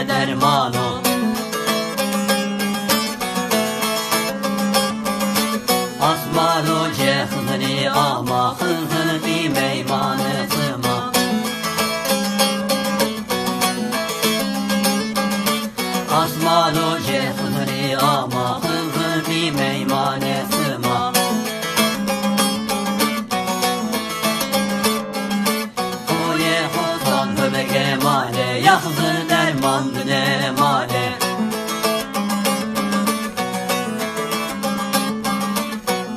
dermanı. Asmaru cehri ama hızır bir meymanısıma. Asmaru cehri ama hızır bir meymanısıma. Oye hotan höbe gemale, yahzır derman demale.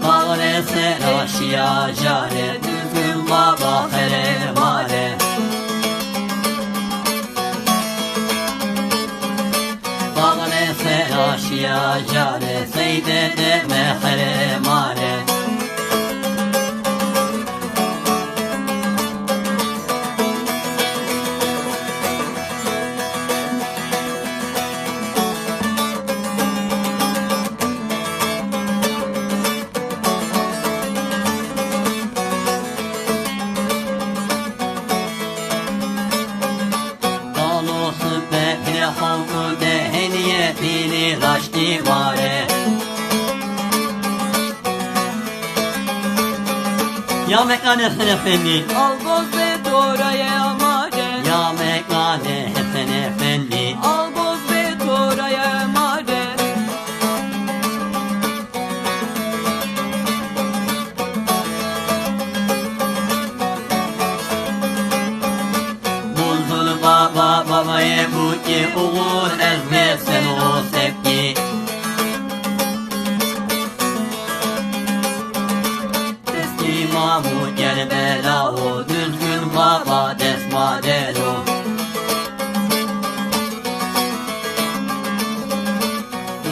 Bağre seraşiya jare, düzgün baba here mare. Bağre seraşiya jare, seyde de mehere mare. Halkı de hediyetini kaçtı vare. Ya mekane efendi, al boz ve toraya amare. ya mekane efendi, Al boz ve toraya amare. buldun babayı bu ki uğur ezmesin o sevgi. Eski Mahmud gel bela o, düzgün baba desmadel o.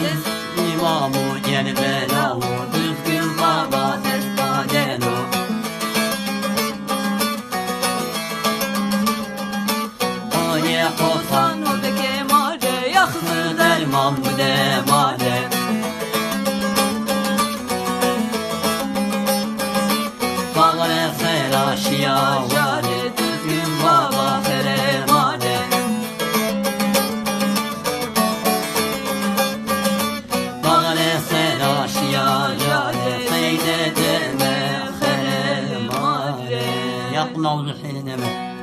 Eski Mahmud gel bela o, düzgün baba desmadel o. Oye hosan O da kemare yaksı derman bu demale. Bağre seraşiya vare, düzgün baba here mare. Bağre seraşiya jare, seyde deme here mare. Yapma oldu senin deme.